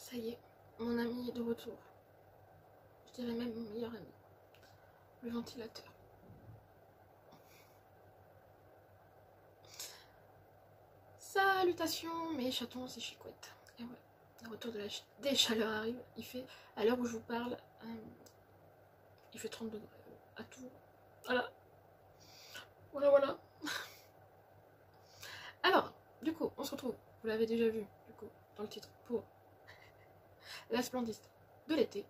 Ça y est, mon ami est de retour. Je dirais même mon meilleur ami. Le ventilateur. Salutations mes chatons, c'est Chicouette. Et ouais, le retour des chaleurs arrive. Il fait, à l'heure où je vous parle, il fait 30 degrés à tout. Voilà. Voilà. Alors, du coup, on se retrouve, vous l'avez déjà vu, du coup, dans le titre, pour la splendiste de l'été.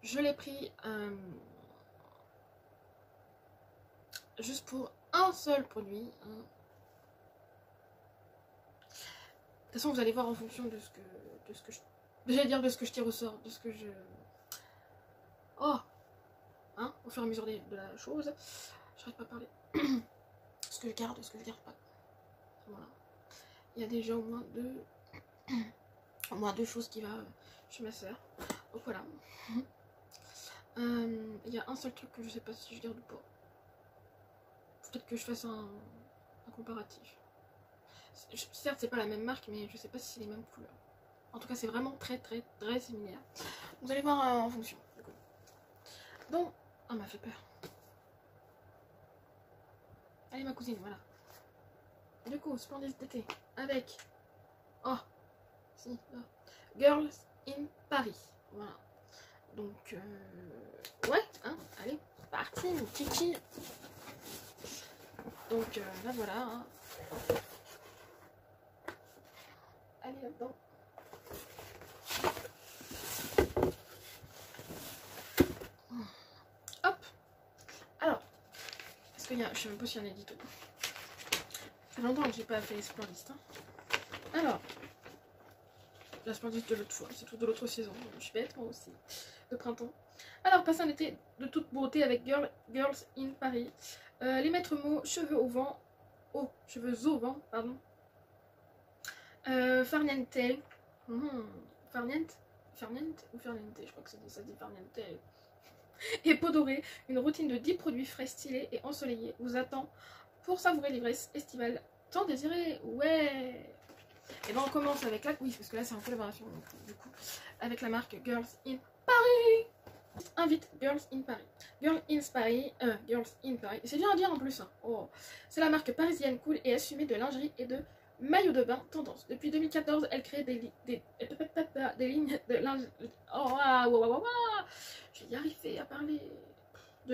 Je l'ai pris juste pour un seul produit. De toute façon, vous allez voir en fonction de ce que je tire au sort, de ce que je... Oh hein, au fur et à mesure de la chose. J'arrête pas de parler. Ce que je garde pas. Voilà. Il y a déjà au moins deux choses qui va chez ma soeur. Donc voilà. Il y a un seul truc que je sais pas si je garde ou pas. Peut-être que je fasse un comparatif. Certes, c'est pas la même marque, mais je sais pas si c'est les mêmes couleurs. En tout cas, c'est vraiment très similaire. Vous allez voir en fonction. Donc, elle m'a fait peur. Allez, ma cousine, voilà. Du coup, splendide d'été avec Girls in Paris. Voilà. Donc, ouais, hein, allez, parti, mon kiki. Donc, là, voilà. Hein. Allez, là-dedans. Hop. Alors, est-ce qu'il y a... Je sais même pas s'il y a un édito. Ça fait longtemps que j'ai pas fait Splendiste. Hein. Alors, la Splendiste de l'autre fois, c'est tout de l'autre saison. Je suis bête, moi aussi. De printemps. Alors, passer un été de toute beauté avec Girls in Paris. Les maîtres mots, cheveux au vent. Oh, cheveux au vent, pardon. Farniente. Farniente ou Farniente, je crois que ça dit Farniente. Et peau dorée, une routine de 10 produits frais, stylés et ensoleillés vous attend pour savourer l'ivresse estivale tant désirée. Ouais. Et ben on commence avec la... Oui, parce que là c'est en collaboration du coup avec la marque Girls in Paris. Invite Girls in Paris. Girls in Paris. C'est bien à dire en plus. Hein. Oh. C'est la marque parisienne cool et assumée de lingerie et de maillot de bain tendance. Depuis 2014, elle crée des lignes de lingerie. Oh, je vais y arriver à parler de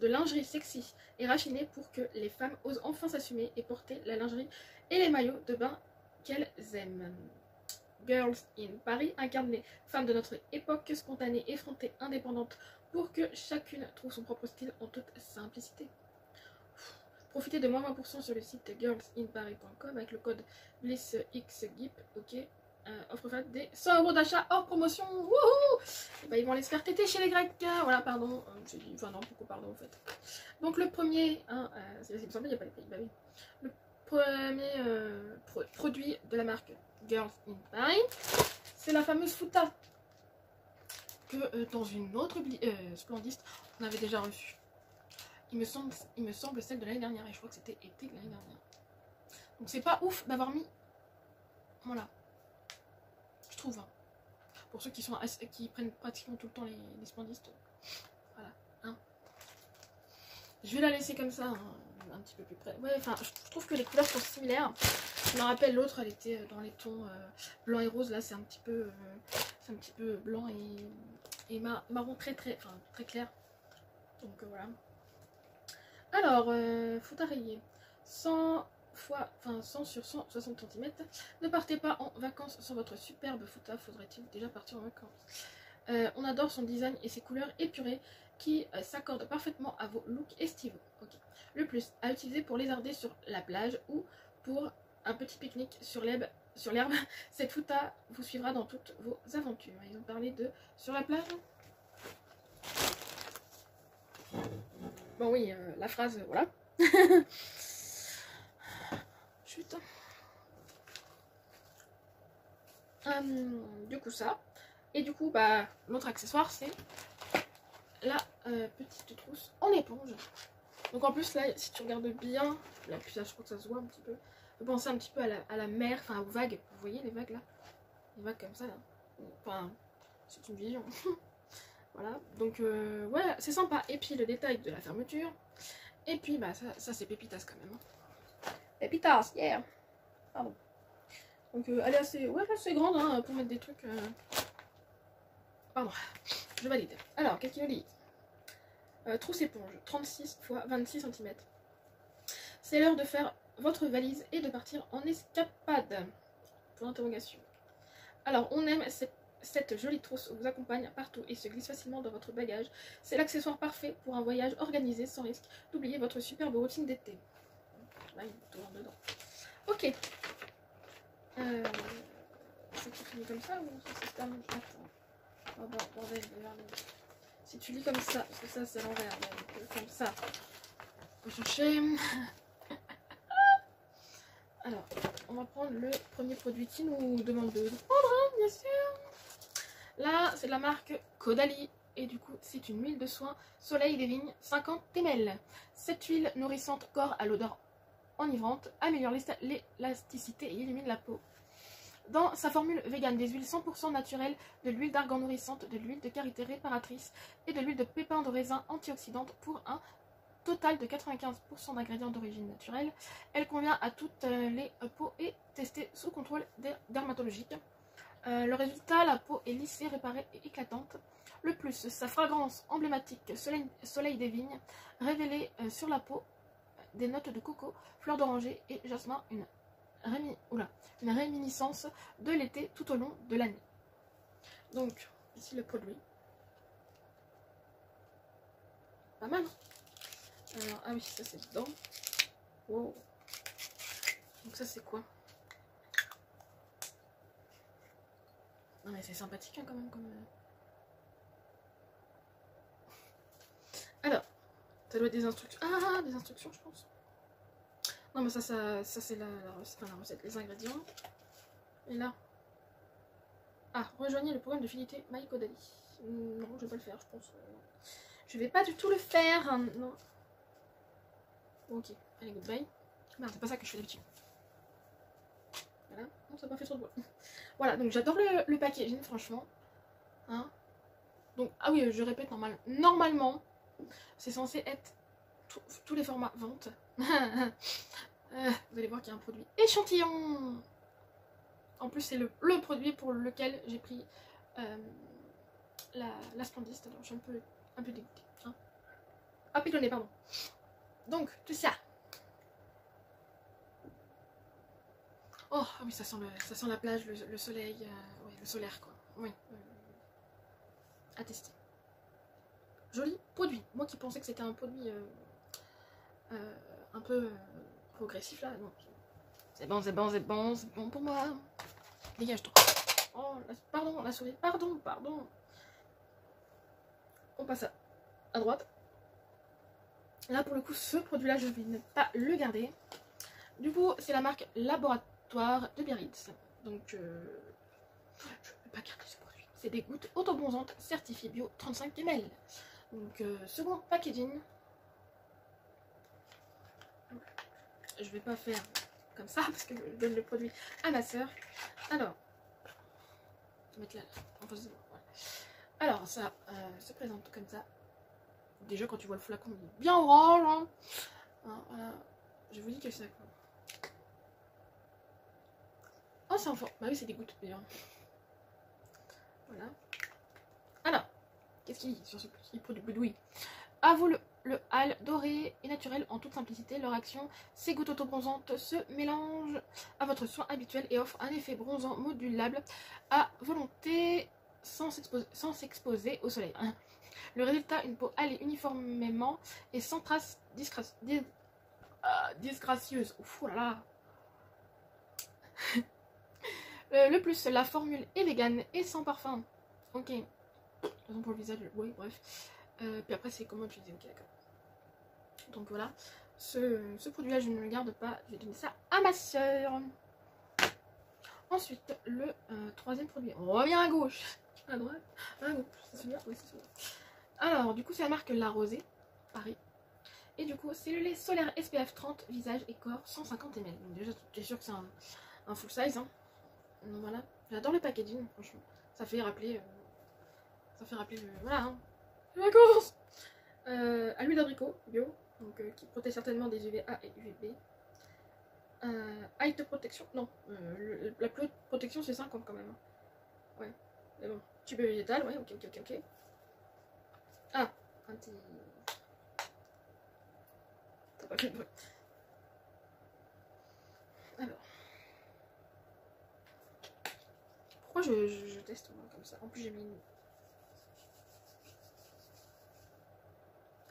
lingerie sexy et raffinée pour que les femmes osent enfin s'assumer et porter la lingerie et les maillots de bain qu'elles aiment. Girls in Paris incarne les femmes de notre époque, spontanées, effrontées, indépendantes, pour que chacune trouve son propre style en toute simplicité. Profitez de moins 20% sur le site girlsinparis.com avec le code BLISSXGIP, ok. Offre faite des 100 € d'achat hors promotion. Wouhou! Et bah, ils vont aller se faire téter chez les Grecs. Voilà, pardon. J'ai dit, enfin non, pourquoi pardon en fait. Donc le premier, hein, il me semble qu'il n'y a pas les pays. Bah oui. Le premier produit de la marque Girls in Paris, c'est la fameuse Fouta que dans une autre Splendiste, on avait déjà reçue. Il me semble celle de l'année dernière, et je crois que c'était été de l'année dernière. Donc c'est pas ouf d'avoir mis... Voilà. Je trouve. Hein. Pour ceux qui prennent pratiquement tout le temps les Splendistes. Voilà. Hein. Je vais la laisser comme ça, hein, un petit peu plus près. Ouais, enfin, je trouve que les couleurs sont similaires. Je me rappelle l'autre, elle était dans les tons blanc et rose. Là, c'est un petit peu blanc et marron très clair. Donc voilà. Alors, Fouta rayé. 100 sur 160 cm. Ne partez pas en vacances sans votre superbe Fouta. Faudrait-il déjà partir en vacances? On adore son design et ses couleurs épurées qui s'accordent parfaitement à vos looks estivaux. Okay. Le plus, à utiliser pour lézarder sur la plage ou pour un petit pique-nique sur l'herbe. Cette Fouta vous suivra dans toutes vos aventures. Ils ont parlé de sur la plage. Bon oui, la phrase, voilà. Chut. Du coup ça. Et du coup, bah, l'autre accessoire, c'est la petite trousse en éponge. Donc en plus là, si tu regardes bien, là, puis là, je crois que ça se voit un petit peu. peut penser un petit peu à la mer, enfin aux vagues. Vous voyez les vagues là? Les vagues comme ça là. Enfin, c'est une vision. Voilà, donc ouais, c'est sympa. Et puis le détail de la fermeture. Et puis bah ça c'est pépitas quand même. Hein. Pépitas, yeah. Pardon. Donc elle est assez grande hein, pour mettre des trucs. Pardon, je valide. Alors, qu'est-ce qu'il nous dit? Trousse éponge, 36 x 26 cm. C'est l'heure de faire votre valise et de partir en escapade. Pour l'interrogation. Alors, on aime cette jolie trousse vous accompagne partout et se glisse facilement dans votre bagage. C'est l'accessoire parfait pour un voyage organisé sans risque d'oublier votre superbe routine d'été. Là, il tourne dedans. Ok. C'est fini comme ça ou ça se termine? Attends. Oh bordel, si tu lis comme ça, parce que ça c'est l'envers, comme ça. Faut chercher. Alors, on va prendre le premier produit qui nous demande de prendre, hein, bien sûr. Là, c'est de la marque Caudalie. Et du coup, c'est une huile de soin Soleil des Vignes 50 ml. Cette huile nourrissante corps à l'odeur enivrante améliore l'élasticité et élimine la peau. Dans sa formule vegan, des huiles 100% naturelles, de l'huile d'argan nourrissante, de l'huile de karité réparatrice et de l'huile de pépins de raisin antioxydante pour un total de 95% d'ingrédients d'origine naturelle. Elle convient à toutes les peaux et testée sous contrôle dermatologique. Le résultat, la peau est lissée, réparée et éclatante. Le plus, sa fragrance emblématique Soleil des Vignes, révélée sur la peau des notes de coco, fleurs d'oranger et jasmin, une réminiscence de l'été tout au long de l'année. Donc, ici le produit. Pas mal. Alors, ah oui, ça c'est dedans. Wow. Donc ça c'est quoi? Non mais c'est sympathique hein, quand même comme... Alors, ça doit être des instructions. Ah, des instructions je pense. Non mais ça c'est la recette, les ingrédients. Et là. Ah, rejoignez le programme de fidélité My Caudalie. Non, je vais pas le faire, je pense. Je vais pas du tout le faire. Hein, non. Ok, allez, goodbye. Merde, c'est pas ça que je fais d'habitude. Voilà, non, ça n'a pas fait trop de bois. Voilà, donc j'adore le packaging, franchement. Hein. Donc, ah oui, je répète, normalement, c'est censé être tous les formats vente. Vous allez voir qu'il y a un produit échantillon. En plus, c'est le produit pour lequel j'ai pris la Splandiste. Alors, je suis un peu dégoûtée. Hein. Ah, pilonné, pardon. Donc, tout ça. Oh, ah oui, ça sent la plage, le soleil, ouais, le solaire, quoi. Oui. À tester. Joli produit. Moi qui pensais que c'était un produit un peu progressif, là, non. C'est bon pour moi. Dégage-toi. Oh, pardon, la souris. Pardon. On passe à droite. Là, pour le coup, ce produit-là, je vais ne pas le garder. Du coup, c'est la marque Laboratoire de Biarritz. Donc, je ne vais pas garder ce produit. C'est des gouttes autobronzantes certifiées bio 35 ml. Donc, second packaging. Je vais pas faire comme ça parce que je donne le produit à ma soeur. Alors, je vais mettre là en face de moi. Voilà. Alors, ça se présente comme ça. Déjà, quand tu vois le flacon, il est bien orange. Hein. Voilà. Je vous dis que ça. Oh, c'est enfant. Bah oui, c'est des gouttes d'ailleurs. Voilà. Alors, qu'est-ce qu'il dit sur ce petit produit boudoui? À vous le hâle doré et naturel en toute simplicité. Leur action, ces gouttes autobronzantes se mélangent à votre soin habituel et offrent un effet bronzant modulable à volonté sans s'exposer au soleil. Le résultat, une peau hâlée uniformément et sans traces disgracieuses. Ouf, oh là là. Le plus, la formule est vegan et sans parfum. Ok. Pour le visage, oui, bref. Puis après, c'est comment utiliser. Ok, d'accord. Donc voilà. Ce produit-là, je ne le garde pas. Je vais donner ça à ma soeur. Ensuite, le troisième produit. On revient à gauche. À droite. À gauche. C'est celui-là. Oui, c'est celui-là. Alors, du coup, c'est la marque La Rosée, Paris. Et du coup, c'est le lait solaire SPF 30, visage et corps, 150 ml. Donc déjà, tu es sûr que c'est un full size. Hein. Donc voilà, j'adore le packaging, franchement. Ça fait rappeler voilà, hein. La course. À l'huile d'abricot, bio, donc qui protège certainement des UVA et UVB. Height de protection, non, la plus haute protection c'est 50 quand même. Ouais, mais bon, tube végétal, ouais, ok. Ah, un petit. T'as pas fait de bruit. Alors. Pourquoi je teste moi comme ça? En plus j'ai mis une.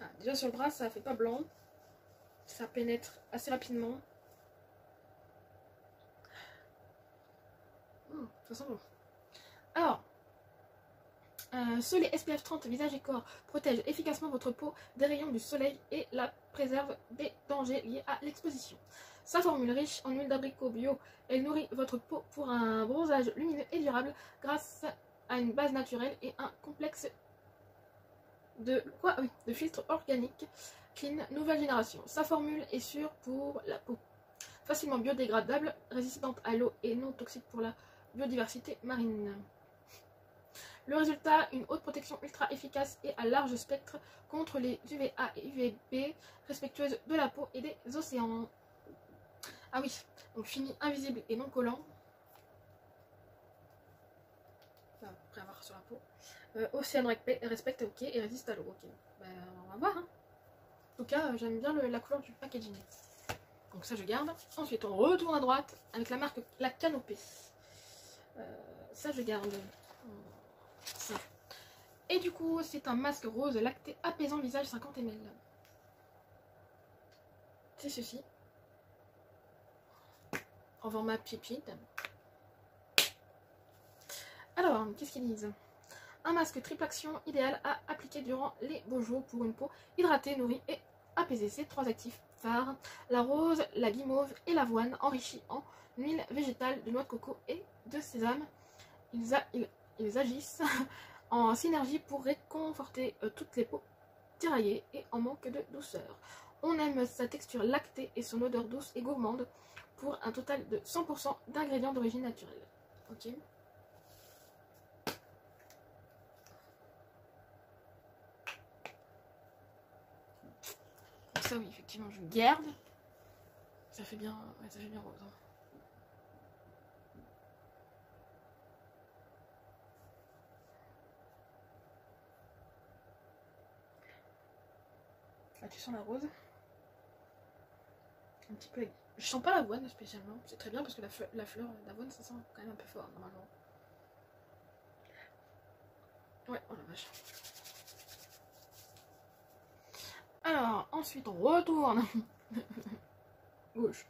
Ah, déjà sur le bras ça fait pas blanc. Ça pénètre assez rapidement. Ça sent bon. Alors, ce lait SPF 30 visage et corps protège efficacement votre peau des rayons du soleil et la préserve des dangers liés à l'exposition. Sa formule riche en huile d'abricot bio, elle nourrit votre peau pour un bronzage lumineux et durable grâce à une base naturelle et un complexe de filtres organiques clean nouvelle génération. Sa formule est sûre pour la peau, facilement biodégradable, résistante à l'eau et non toxique pour la biodiversité marine. Le résultat, une haute protection ultra efficace et à large spectre contre les UVA et UVB, respectueuses de la peau et des océans. Ah oui, donc fini invisible et non collant. Enfin, après avoir sur la peau. Océan respecte, ok, et résiste à l'eau, ok. Ben, on va voir. Hein. En tout cas, j'aime bien la couleur du packaging. Donc ça, je garde. Ensuite, on retourne à droite avec la marque La Canopée. Ça, je garde. Ça. Et du coup, c'est un masque rose lacté apaisant visage 50 ml. C'est ceci. En format pipide. Alors, qu'est-ce qu'ils disent? Un masque triple action idéal à appliquer durant les beaux jours pour une peau hydratée, nourrie et apaisée. Ces 3 actifs phares, la rose, la guimauve et l'avoine, enrichis en huile végétale de noix de coco et de sésame. Ils agissent en synergie pour réconforter toutes les peaux tiraillées et en manque de douceur. On aime sa texture lactée et son odeur douce et gourmande pour un total de 100% d'ingrédients d'origine naturelle. Ok. Donc ça oui, effectivement, je garde. Ça fait bien, ouais, ça fait bien rose. Hein. Là, tu sens la rose. Un petit peu. Je sens pas l'avoine spécialement. C'est très bien parce que la fleur d'avoine, ça sent quand même un peu fort normalement. Ouais, oh la vache. Alors, ensuite, on retourne. Gauche.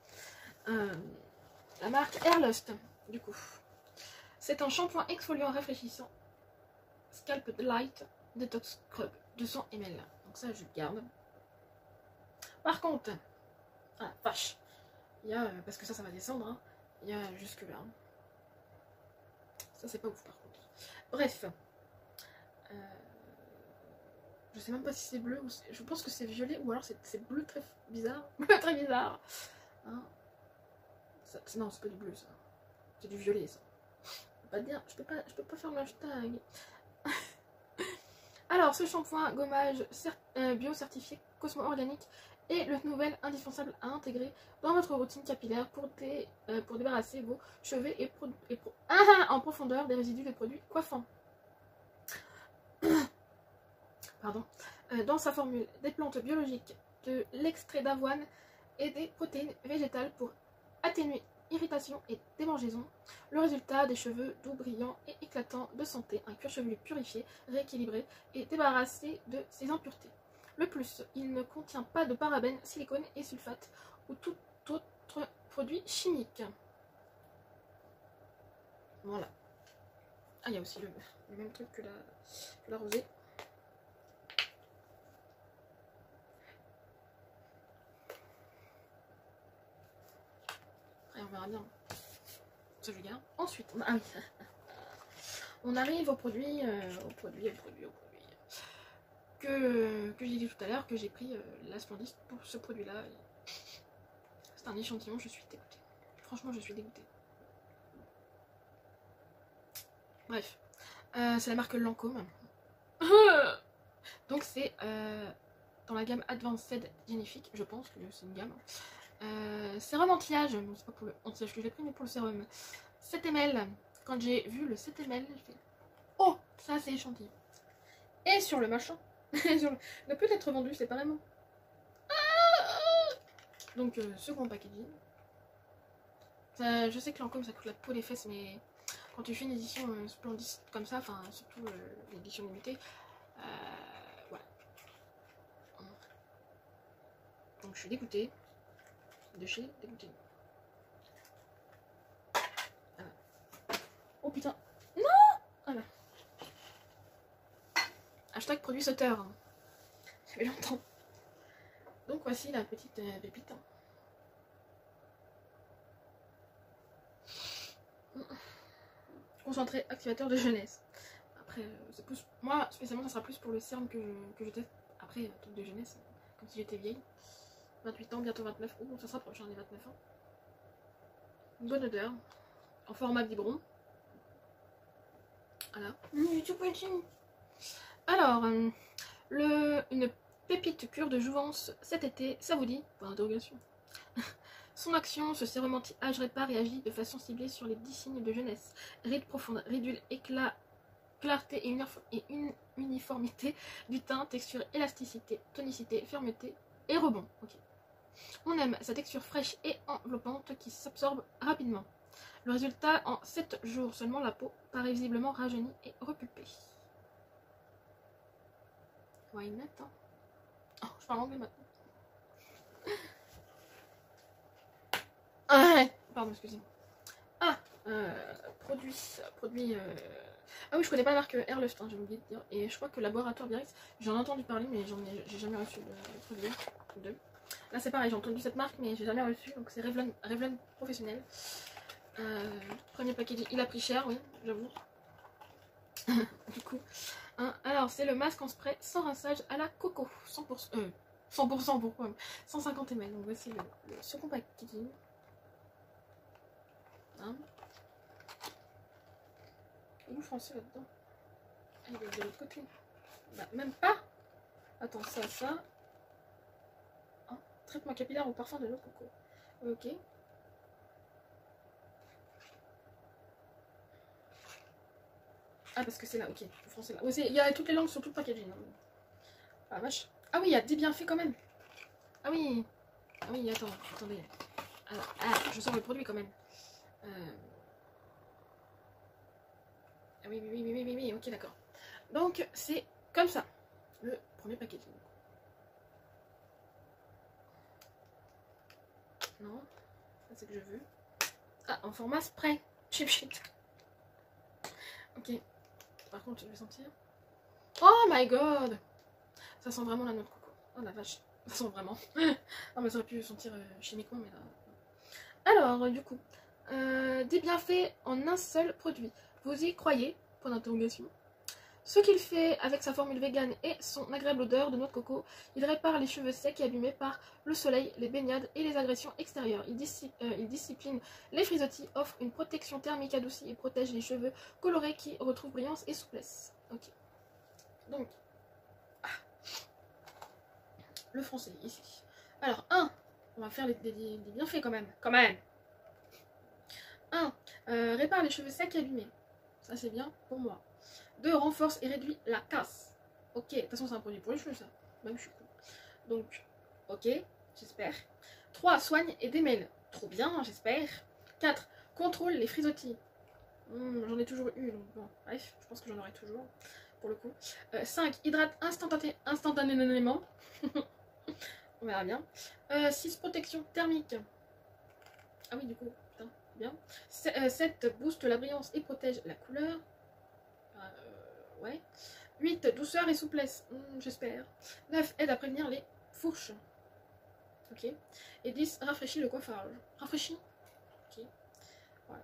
La marque Airlust, du coup. C'est un shampoing exfoliant rafraîchissant. Scalp Light Detox Scrub. 200 ml. Donc ça, je garde. Par contre, ah, vache. Il y a, parce que ça va descendre, hein, il y a jusque là. Ça, c'est pas ouf par contre. Bref. Je sais même pas si c'est bleu ou je pense que c'est violet ou alors c'est bleu très bizarre. Bleu très bizarre. Hein, non, c'est pas du bleu ça. C'est du violet ça. Je peux pas faire l'hashtag. Alors, ce shampoing gommage bio certifié Cosmo organique est le nouvel indispensable à intégrer dans votre routine capillaire pour débarrasser vos cheveux en profondeur des résidus de produits coiffants. Pardon. Dans sa formule, des plantes biologiques, de l'extrait d'avoine et des protéines végétales pour atténuer irritation et démangeaison. Le résultat, des cheveux doux, brillants et éclatants de santé, un cuir chevelu purifié, rééquilibré et débarrassé de ses impuretés. Le plus, il ne contient pas de parabènes, silicone et sulfate ou tout autre produit chimique. Voilà. Ah, il y a aussi le même truc que la rosée. Après, on verra bien. Ça, je garde. Ensuite, on arrive au produit. que j'ai dit tout à l'heure, que j'ai pris la Splendis pour ce produit-là. C'est un échantillon, je suis dégoûtée. Franchement, je suis dégoûtée. Bref, c'est la marque Lancôme. Donc c'est dans la gamme Advanced Genifique, je pense que c'est une gamme. Sérum anti-âge, bon, c'est pas pour le anti-âge que j'ai pris, mais pour le sérum 7 ml. Quand j'ai vu le 7 ml, j'ai fait oh, ça c'est échantillon. Et sur le machin, ne peut être vendu séparément. Donc second packaging. Je sais que Lancôme ça coûte la peau des fesses, mais quand tu fais une édition Splendis comme ça, enfin surtout l'édition limitée, voilà. Donc je suis dégoûtée. De chez dégoûtée. Voilà. Oh putain. Non. Voilà. Hashtag produit sauteur. Ça fait longtemps. Donc voici la petite pépite. Concentré activateur de jeunesse. Après, c'est plus. Moi, spécialement, ça sera plus pour le sérum que je teste. Après, truc de jeunesse, comme si j'étais vieille. 28 ans, bientôt 29. Oh, ça sera prochain, les 29 ans. Une bonne odeur. En format biberon. Voilà. Tout petit. Alors, une pépite cure de jouvence cet été, ça vous dit? Point d'interrogation. Son action, ce sérum anti-âge répare et agit de façon ciblée sur les 10 signes de jeunesse. Ride profonde, ridule, éclat, clarté et uniformité du teint, texture, élasticité, tonicité, fermeté et rebond. Okay. On aime sa texture fraîche et enveloppante qui s'absorbe rapidement. Le résultat, en 7 jours seulement, la peau paraît visiblement rajeunie et repulpée. Why not, hein? Oh, je parle anglais maintenant. Ah, pardon, excusez-moi. Ah, produit. Ah oui, je connais pas la marque Airlust, hein, j'ai oublié de dire. Et je crois que Laboratoire Biarritz, j'en ai entendu parler, mais j'ai jamais reçu le produit. Là, c'est pareil, j'ai entendu cette marque, mais j'ai jamais reçu. Donc, c'est Revlon Professionnel. Premier packaging, il a pris cher, oui, j'avoue. Du coup, hein, alors c'est le masque en spray sans rinçage à la coco. 100%, pourquoi 150 ml. Donc, voici le second packaging. Hein. Il est où français là-dedans? Il est de l'autre côté. Bah, même pas. Attends, ça. Hein, traitement capillaire au parfum de l'eau coco. Ok. Ah, parce que c'est là, ok. Le français là. Ouais, il y a toutes les langues sur tout le packaging. Hein. Ah, vache. Ah oui, il y a des bienfaits quand même. Ah oui. Ah oui, attendez. Je sens le produit quand même. Ah oui, ok, d'accord. Donc, c'est comme ça, le premier packaging. Non, ça c'est que je veux. Ah, en format spray. Chip. Ok. Par contre, je vais sentir. Oh my god! Ça sent vraiment la noix de coco. Oh la vache. Ça sent vraiment. Ah, mais ça aurait pu sentir chimiquement, mais là. Alors, du coup, des bienfaits en un seul produit. Vous y croyez? Point d'interrogation. Ce qu'il fait avec sa formule vegan et son agréable odeur de noix de coco, il répare les cheveux secs et abîmés par le soleil, les baignades et les agressions extérieures. Il discipline les frisottis, offre une protection thermique adoucie et protège les cheveux colorés qui retrouvent brillance et souplesse. Ok. Donc, le français ici. Alors, on va faire des bienfaits quand même. 1. Répare les cheveux secs et abîmés. Ça c'est bien pour moi. 2. Renforce et réduit la casse. Ok, de toute façon c'est un produit pour les cheveux ça. Même je suis cool. Donc, ok, j'espère. 3. Soigne et démêle. Trop bien, j'espère. 4. Contrôle les frisottis. J'en ai toujours eu, donc bon, bref, je pense que j'en aurai toujours, pour le coup. 5. Hydrate instantanément. On verra bien. 6. Protection thermique. Ah oui, du coup, putain, bien. 7. Booste la brillance et protège la couleur. Ouais. 8. Douceur et souplesse. J'espère. 9. Aide à prévenir les fourches. Ok. Et 10. Rafraîchit le coiffage. Rafraîchit. Ok. Voilà.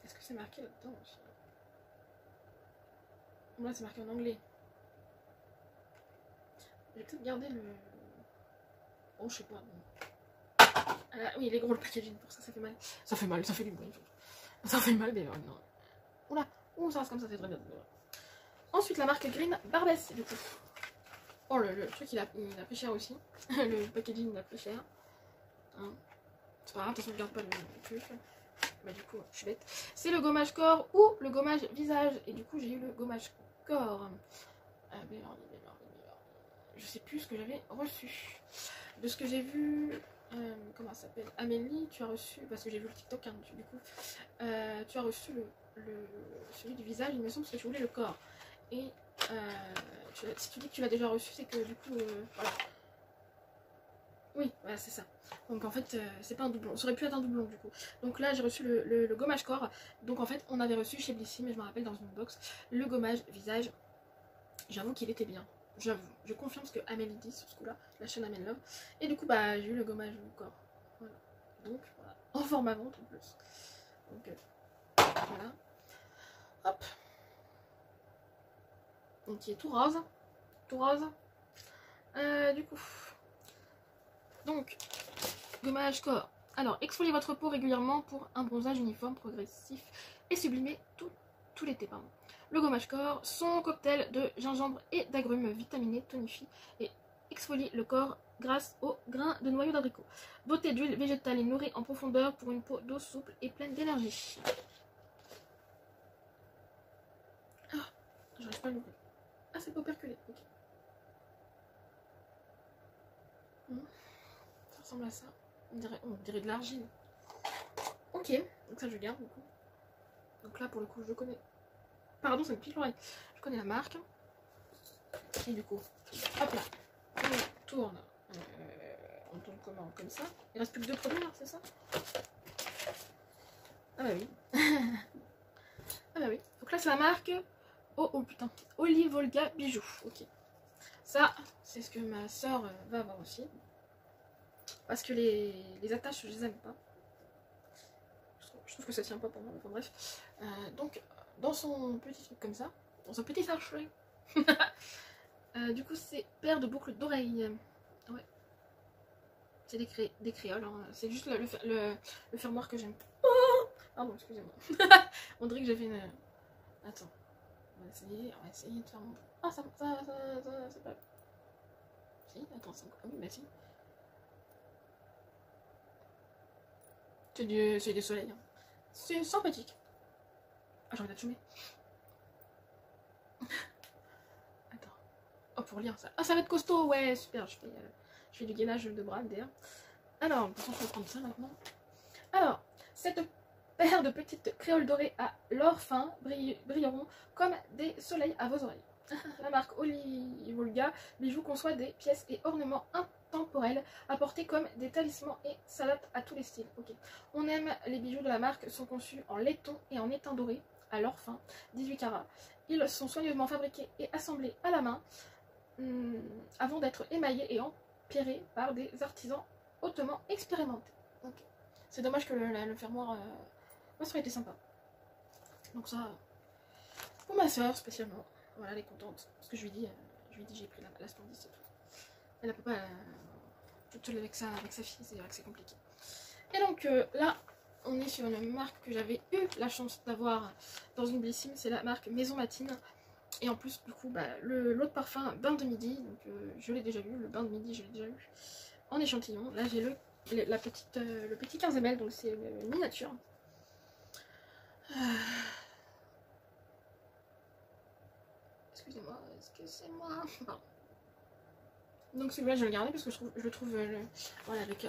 Est-ce que c'est marqué là-dedans aussi? Là, c'est marqué en anglais. Je vais peut-être garder le... Oh, je sais pas. Oui, il est gros le packaging pour ça, ça fait mal. Ça fait mal, ça fait du bruit. Ça fait mal, mais non. Oula, ça reste comme ça, fait très bien. Ensuite, la marque Green Barbès, du coup. Oh, le truc, il a pris cher aussi. Le packaging, il a pris cher. Hein. C'est pas grave, de toute façon, je garde pas le truc. Bah, du coup, je suis bête. C'est le gommage corps ou le gommage visage. Et du coup, j'ai eu le gommage corps. Je sais plus ce que j'avais reçu. De ce que j'ai vu, comment ça s'appelle, Amélie, tu as reçu, parce que j'ai vu le TikTok, hein, du coup, tu as reçu celui du visage, il me semble, parce que tu voulais le corps. Et si tu dis que tu l'as déjà reçu, c'est que du coup, voilà. Oui, voilà, c'est ça. Donc en fait, c'est pas un doublon. Ça aurait pu être un doublon du coup. Donc là, j'ai reçu le gommage corps. Donc en fait, on avait reçu chez Blissim, mais je me rappelle dans une box, le gommage visage. J'avoue qu'il était bien. J'avoue. Je confirme ce que Amélie dit sur ce coup-là, la chaîne Amélie Love. Et du coup, bah, j'ai eu le gommage corps. Voilà. Donc voilà. En format vente en plus. Donc voilà. Hop. Donc il est tout rose. Tout rose. Du coup. Donc, gommage corps. Alors, exfoliez votre peau régulièrement pour un bronzage uniforme, progressif et sublimé tout l'été. Le gommage corps, son cocktail de gingembre et d'agrumes vitaminés tonifie et exfolie le corps grâce au grain de noyau d'abricot. Doté d'huile végétale et nourrie en profondeur pour une peau d'eau souple et pleine d'énergie. Ah, j'arrive pas à l'ouvrir. Ah, c'est pas perculé. Ok. Ça ressemble à ça. On dirait de l'argile. Ok, donc ça je garde du coup. Donc là pour le coup je connais. Pardon, ça me pique l'oreille. Je connais la marque. Et du coup, hop là. On tourne. On tourne comment? Comme ça. Il reste plus que 2 produits là, c'est ça? Ah bah oui. Ah bah oui. Donc là c'est la marque. Oh putain. Olive Olga Bijoux. Ok. Ça, c'est ce que ma soeur va avoir aussi. Parce que les attaches, je les aime pas. Je trouve que ça tient pas pour moi. Enfin bref. Donc, dans son petit truc comme ça, dans son petit sachet, du coup, c'est paire de boucles d'oreilles. Ouais. C'est des créoles. Hein. C'est juste le fermoir que j'aime. Oh, pardon, excusez-moi. On dirait que j'ai fait une. Attends. On va essayer de faire mon. Ah, ça c'est pas. Si, attends, c'est encore. Ah oui, bah si. C'est des soleils. Hein. C'est sympathique. Ah, j'ai envie d'achoumer. Attends. Oh, pour lire ça. Ah, ça va être costaud, ouais, super. Je fais du gainage de bras, d'ailleurs. Alors, de toute façon, je vais prendre ça maintenant. Alors, cette paire de petites créoles dorées à l'or fin brilleront comme des soleils à vos oreilles. La marque Olive Olga Bijoux conçoit des pièces et ornements intemporels apportés comme des talismans et s'adaptent à tous les styles. Okay. On aime les bijoux de la marque, sont conçus en laiton et en étain doré à l'or fin, 18 carats. Ils sont soigneusement fabriqués et assemblés à la main avant d'être émaillés et empierrés par des artisans hautement expérimentés. Okay. C'est dommage que le fermoir ça aurait été sympa. Donc ça, pour ma soeur spécialement. Voilà, elle est contente. Parce que je lui dis j'ai pris la Splendis et tout. Elle ne peut pas toute seule avec sa fille, c'est vrai que c'est compliqué. Et donc là, on est sur une marque que j'avais eu la chance d'avoir dans une Blissim, c'est la marque Maison Matine. Et en plus, du coup, bah, l'autre parfum, Bain de Midi, donc je l'ai déjà vu, le Bain de Midi, je l'ai déjà vu en échantillon. Là, j'ai le petit 15 ml, donc c'est une miniature. Excusez-moi, est-ce que c'est moi? Pardon. Donc celui-là, je vais le garder parce que je le trouve voilà, avec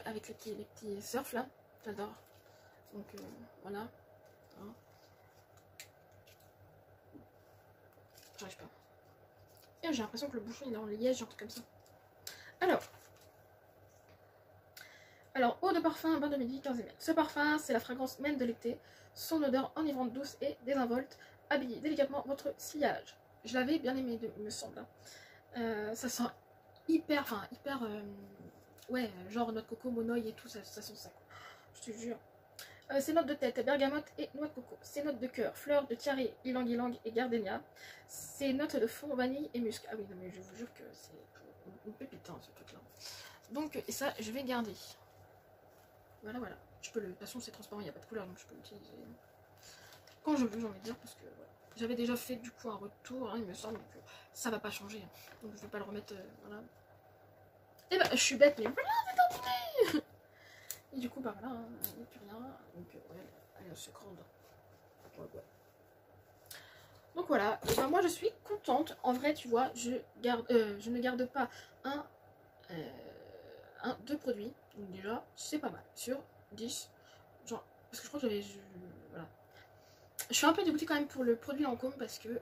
les petits surfs là. J'adore. Donc voilà. Hein. J'arrive pas. Et j'ai l'impression que le bouchon il est en liège, genre comme ça. Alors, eau de parfum, bain de midi, 15 ml. Ce parfum, c'est la fragrance même de l'été. Son odeur enivrante, douce et désinvolte habille délicatement votre sillage. Je l'avais bien aimé, il me semble. Ça sent hyper, ouais, genre noix de coco, monoï et tout, ça sent ça. Je te jure. Ces notes de tête, bergamote et noix de coco. Ces notes de cœur, fleurs de tiare, ylang-ylang et gardenia. Ces notes de fond, vanille et musc. Ah oui, non mais je vous jure que c'est une pépite hein, ce truc-là. Donc, et ça, je vais garder. Voilà, voilà. Je peux le... De toute façon, c'est transparent, il n'y a pas de couleur, donc je peux l'utiliser quand je veux, j'ai envie de dire, parce que voilà. J'avais déjà fait du coup un retour, hein, il me semble que ça va pas changer. Hein. Donc je vais pas le remettre, voilà. Et bah, je suis bête, mais voilà, c'est terminé. Et du coup, bah voilà, hein, il n'y a plus rien. Donc, ouais, elle est assez grande. Ouais, ouais. Donc voilà, et bah, moi je suis contente. En vrai, tu vois, je ne garde pas deux produits. Donc déjà, c'est pas mal. Sur 10. Genre, parce que je crois que j'avais... Voilà. Je suis un peu dégoûtée quand même pour le produit Lancôme parce que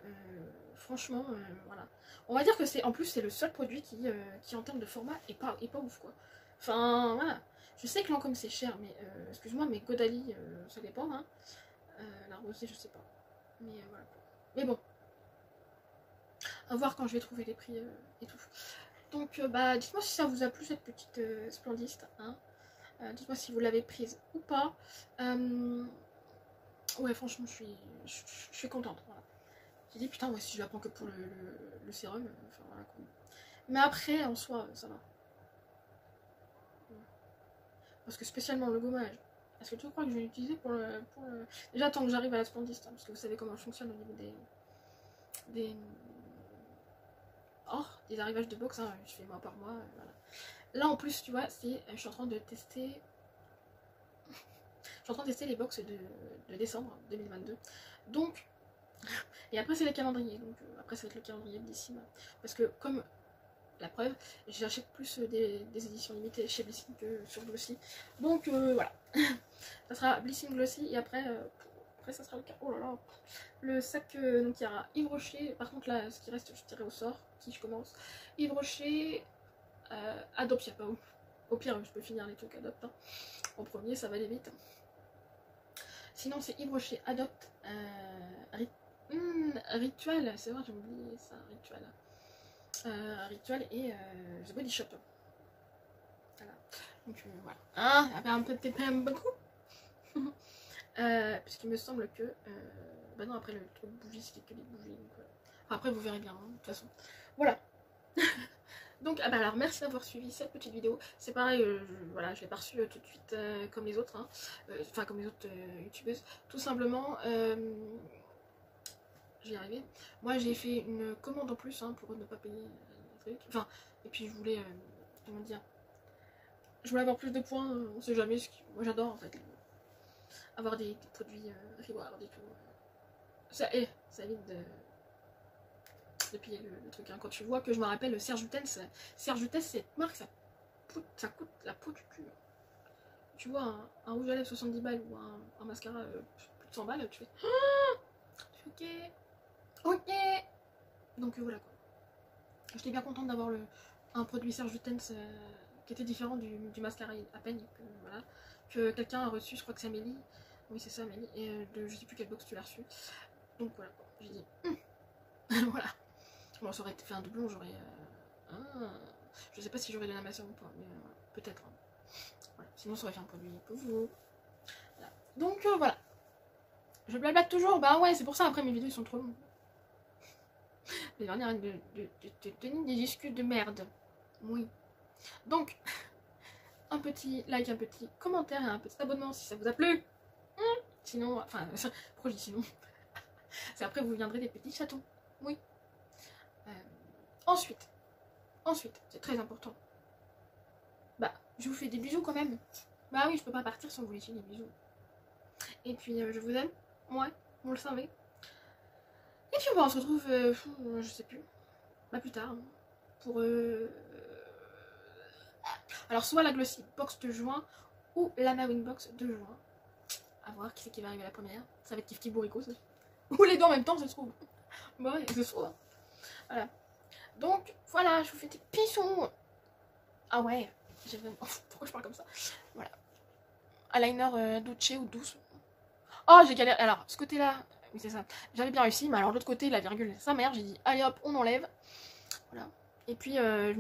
franchement, voilà. On va dire que c'est en plus c'est le seul produit qui en termes de format est pas ouf quoi. Enfin voilà. Je sais que Lancôme c'est cher, mais excuse-moi, mais Godali ça dépend. Hein. La rosée je sais pas. Mais voilà. Mais bon. À voir quand je vais trouver les prix et tout. Donc bah dites-moi si ça vous a plu cette petite splendiste. Hein. Dites-moi si vous l'avez prise ou pas. Ouais, franchement, je suis contente. Voilà. J'ai dit, putain, ouais, si je la prends que pour le sérum, enfin voilà quoi. Mais après, en soi, ça va. Parce que spécialement le gommage, est-ce que tu crois que je vais l'utiliser pour le. Déjà, tant que j'arrive à la splendiste, hein, parce que vous savez comment fonctionne au niveau des. Oh, des arrivages de box, hein, je fais mois par mois, voilà. Là, en plus, tu vois, je suis en train de tester. Je suis en train de tester les box de décembre 2022. Donc, et après c'est les calendriers. Donc après ça va être le calendrier d'ici. Parce que comme la preuve, j'achète plus des éditions limitées chez Blissing que sur Glossy. Donc voilà. Ça sera Blissing Glossy et après ça sera le cas. Oh là là. Le sac, donc il y aura Yves Rocher. Par contre là, ce qui reste, je tirerai au sort. Qui je commence. Yves Rocher, Adopt, il n'y a pas où. Au pire, je peux finir les trucs Adopt. Hein. En premier, ça va aller vite. Sinon, c'est Yves Rocher, Adopt, Ritual, c'est vrai, j'ai oublié ça, Ritual. Ritual et The Body Shop. Voilà. Donc voilà. Ah, un peu peut-être même beaucoup. Puisqu'il me semble que. Bah non, après le truc bougie, c'était que des bougies. Donc, enfin, après, vous verrez bien, hein, de toute façon. Voilà. Donc, ah bah alors, merci d'avoir suivi cette petite vidéo. C'est pareil, voilà, je l'ai pas reçu tout de suite comme les autres, hein. Enfin comme les autres youtubeuses. Tout simplement, j'y arrivé. Moi, j'ai fait une commande en plus hein, pour ne pas payer les trucs. Enfin, et puis je voulais, comment dire, je voulais avoir plus de points. On sait jamais. Moi, j'adore en fait avoir des produits rewards et tout. Ça évite de piller le truc. Hein. Quand tu vois que je me rappelle Serge Lutens, cette marque, ça coûte la peau du cul. Tu vois un rouge à lèvres 70 balles ou un mascara plus de 100 balles, tu fais ok, ok. Donc voilà quoi. J'étais bien contente d'avoir un produit Serge Lutens qui était différent du mascara à peine. Voilà. Que quelqu'un a reçu, je crois que c'est Amélie. Oui c'est ça Amélie. Et je sais plus quelle box tu l'as reçu. Donc voilà quoi. J'ai dit voilà. Bon, ça aurait fait un doublon, j'aurais. Je sais pas si j'aurais donné à ma soeur ou pas, mais peut-être. Hein. Voilà. Sinon, ça aurait fait un produit pour vous. Voilà. Donc voilà. Je blablate toujours, bah ouais, c'est pour ça après mes vidéos ils sont trop longs. Les dernières de tenir des excuses de merde. Oui. Donc, un petit like, un petit commentaire et un petit abonnement si ça vous a plu. Sinon, enfin, pourquoi je dis sinon? C'est après vous viendrez des petits chatons. Oui. Ensuite, c'est très important. Bah, je vous fais des bisous quand même. Bah oui, je peux pas partir sans vous laisser des bisous. Et puis, je vous aime. Ouais, vous le savez. Et puis, bah, on se retrouve, je sais plus. Bah, plus tard. Hein, pour... Alors, soit la Glossy Box de juin, ou la Mawin Box de juin. À voir qui c'est qui va arriver la première. Ça va être Kif Bourrico, ça. Ou les deux en même temps, ça se trouve. Bah ouais, ça se trouve. Voilà. Donc, voilà, je vous fais des bisous. Ah ouais, j'ai vraiment... Pourquoi je parle comme ça? Voilà. Eyeliner Duce ou douce. Oh, j'ai galéré. Alors, ce côté-là, oui, c'est ça. J'avais bien réussi, mais alors l'autre côté, la virgule, sa mère, j'ai dit, allez hop, on enlève. Voilà. Et puis, je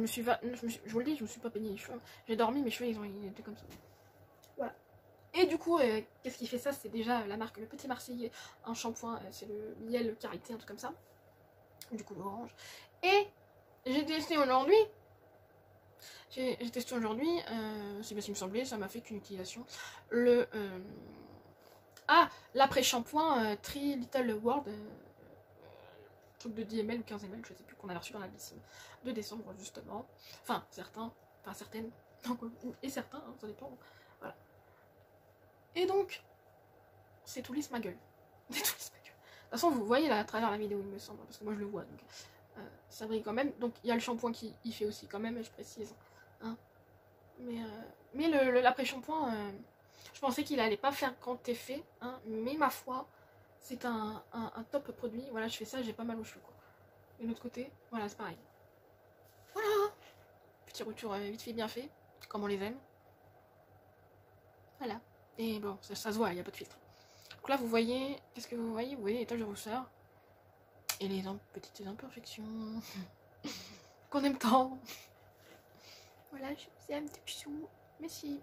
vous le dis, je me suis pas peigné les cheveux. J'ai dormi, mes cheveux, ils étaient comme ça. Voilà. Et du coup, qu'est-ce qui fait ça? C'est déjà la marque Le Petit Marseillais, un shampoing, c'est le miel karité, un truc comme ça. Du coup, l'orange. Et j'ai testé aujourd'hui. C'est bien ce qu'il me semblait, ça m'a fait qu'une utilisation. L'après-shampoing Tri Little World, truc de 10 ml ou 15 ml, je sais plus, qu'on avait reçu dans la piscine de décembre, justement. Enfin, certaines, et certains, hein, ça dépend. Voilà. Et donc, c'est tout lisse ma gueule. C'est tout lisse ma gueule. De toute façon, vous voyez là à travers la vidéo, il me semble, parce que moi je le vois. Donc, ça brille quand même. Donc, il y a le shampoing qui y fait aussi, quand même, je précise. Hein. Mais l'après-shampoing, je pensais qu'il allait pas faire grand effet, hein, mais ma foi, c'est un top produit. Voilà, je fais ça, j'ai pas mal aux cheveux, quoi. Et de l'autre côté, voilà, c'est pareil. Voilà. Petit retour vite fait, bien fait, comme on les aime. Voilà. Et bon, ça se voit, il n'y a pas de filtre. Donc là, vous voyez, qu'est-ce que vous voyez? Vous voyez les taches de rousseur et les petites imperfections qu'on aime tant. Voilà, je vous aime des bisous. Merci.